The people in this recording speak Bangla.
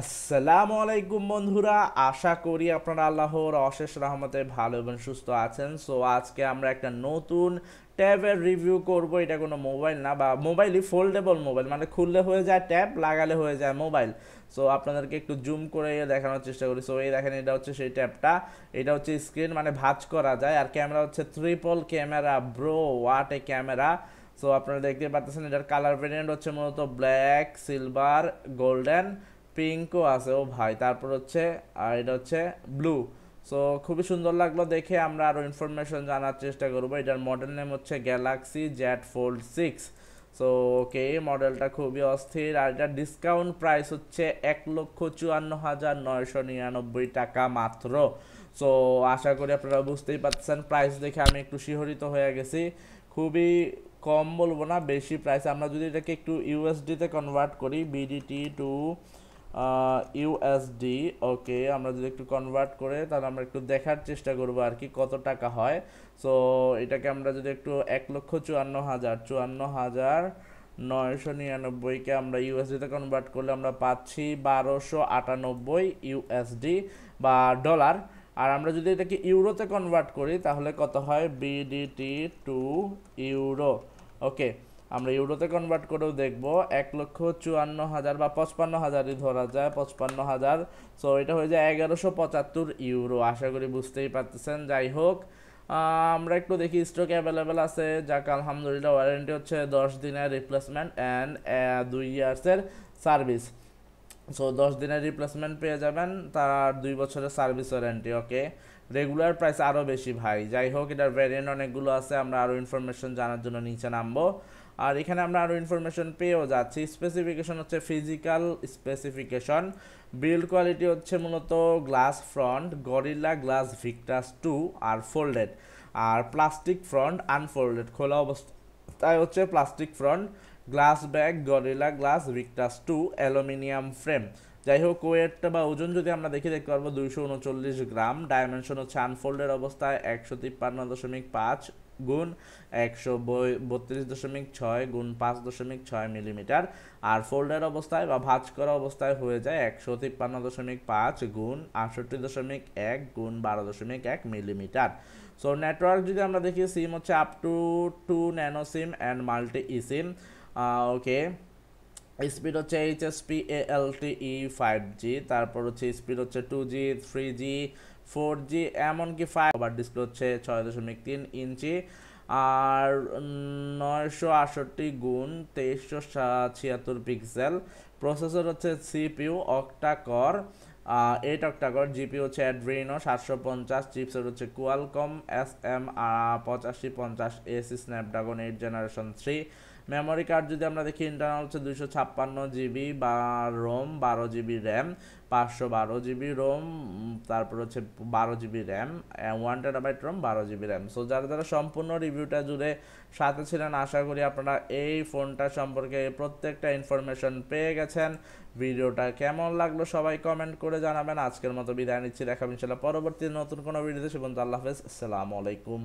আসসালামু আলাইকুম বন্ধুরা, আশা করি আপনারা আল্লাহর অশেষ রহমতে ভালো এবং সুস্থ আছেন। সো আজকে আমরা একটা নতুন ট্যাবের রিভিউ করব। এটা কোনো মোবাইল না, বা মোবাইলই, ফোল্ডেবল মোবাইল, মানে খুললে হয়ে যায় ট্যাব, লাগালে হয়ে যায় মোবাইল। সো আপনাদেরকে একটু জুম করে দেখানোর চেষ্টা করি। সো এই দেখেন, এটা হচ্ছে সেই ট্যাবটা। এটা হচ্ছে স্ক্রিন, মানে ভাঁজ করা যায়। আর ক্যামেরা হচ্ছে ট্রিপল ক্যামেরা, ব্রো, ওয়াট এ ক্যামেরা। সো আপনারা দেখতে পাচ্ছেন, এটার কালার ভেরিয়েন্ট হচ্ছে মূলত ব্ল্যাক, সিলভার, গোল্ডেন, পিঙ্কও আছে ও ভাই, তারপর হচ্ছে আর এটা হচ্ছে ব্লু। সো খুবই সুন্দর লাগলো দেখে। আমরা আরও ইনফরমেশন জানার চেষ্টা করবো। এটার মডেল নেম হচ্ছে Galaxy Z fold 6। So okay, মডেলটা খুবই অস্থির। আর এটার ডিসকাউন্ট প্রাইস হচ্ছে 1,54,999 টাকা মাত্র। সো আশা করি আপনারা বুঝতেই পারছেন, প্রাইস দেখে আমি একটু শিহরিত হয়ে গেছি। খুবই কম বলবো না, বেশি প্রাইস। আমরা যদি এটাকে একটু ইউএসডিতে কনভার্ট করি, বিডিটি টু ইউএসডি, ওকে, আমরা যদি একটু কনভার্ট করে তাহলে আমরা একটু দেখার চেষ্টা করবো আর কি কত টাকা হয়। সো এটাকে আমরা যদি একটু 1,54,999কে আমরা ইউএসডিতে কনভার্ট করলে আমরা পাচ্ছি 1,298 ইউএসডি বা ডলার। আর আমরা যদি এটাকে ইউরোতে কনভার্ট করি তাহলে কত হয়, বিডিটি টু ইউরো। ওকে, আমরা ইউরোতে কনভার্ট করেও দেখবো, 1,54,000 বা 55,000ই ধরা যায়, 55,000। সো এটা হয়ে যায় 1,175 ইউরো। আশা করি বুঝতেই পারতেছেন। যাই হোক, আমরা একটু দেখি স্টক অ্যাভেলেবেল আছে, যাক আলহামদুলিল্লাহ। ওয়ারেন্টি হচ্ছে 10 দিনের রিপ্লেসমেন্ট অ্যান্ড 2 ইয়ার্সের সার্ভিস। সো 10 দিনের রিপ্লেসমেন্ট পেয়ে যাবেন, তার 2 বছরের সার্ভিস ওয়ারেন্টি। ওকে, রেগুলার প্রাইস আরও বেশি ভাই। যাই হোক, এটার ভ্যারিয়েন্ট অনেকগুলো আছে, আমরা আরও ইনফরমেশন জানার জন্য নিচে নামবো। আর এখানে আমরা আরও ইনফরমেশন পেয়েও যাচ্ছি। স্পেসিফিকেশন হচ্ছে ফিজিক্যাল স্পেসিফিকেশন। বিল্ড কোয়ালিটি হচ্ছে মূলত glass front, gorilla glass Victus 2 আর ফোল্ডেড। আর প্লাস্টিক ফ্রন্ট আনফোল্ডেড, খোলা অবস্থায় হচ্ছে plastic front. Glass bag, gorilla glass Victus 2, aluminium frame. যাই হোক, ওয়েটটা বা ওজন যদি আমরা দেখতে পারবো 239 গ্রাম। ডাইমেনশন হচ্ছে আনফোল্ডেড অবস্থায় 153.5 গুণ 132.6 গুণ 5.6 মিলিমিটার। আর ফোল্ডের অবস্থায় বা ভাঁজ করা অবস্থায় হয়ে যায় 153.5 গুণ 68.1 গুণ 12.1 মিলিমিটার। সো নেটওয়ার্ক যদি আমরা দেখি, সিম হচ্ছে up to 2 nano SIM and multi E SIM. Okay, speed হচ্ছে এইচএসপি এলটিই 5G। তারপর হচ্ছে স্পিড হচ্ছে 2G, 3G, 4G, এমনকি 5। আবার ডিসপ্লে হচ্ছে 6.3 ইঞ্চি। আর 968 গুণ 2376 পিক্সেল। প্রসেসর হচ্ছে CPU octa core, 8 octa core. GPU হচ্ছে অ্যাড্রিনো 750। চিপসেট হচ্ছে Qualcomm SM8550 Snapdragon 8 generation 3। Memory card যদি আমরা দেখি, ইন্টারনাল হচ্ছে 256 জিবি বা ROM, 12 GB RAM, 512 GB ROM, তারপর হচ্ছে 12 GB RAM, 1 terabyte ROM, 12 GB RAM. So যারা যারা সম্পূর্ণ রিভিউটা জুড়ে সাথে ছিলেন, আশা করি আপনারা এই ফোনটা সম্পর্কে প্রত্যেকটা ইনফরমেশন পেয়ে গেছেন। ভিডিওটা কেমন লাগলো সবাই কমেন্ট করে জানাবেন। আজকের মতো বিদায় নিচ্ছি, দেখাবেন ইনশাআল্লাহ পরবর্তী নতুন কোনো ভিডিওতে। সে পর্যন্ত আল্লাহ হাফেজ, আসসালামু আলাইকুম।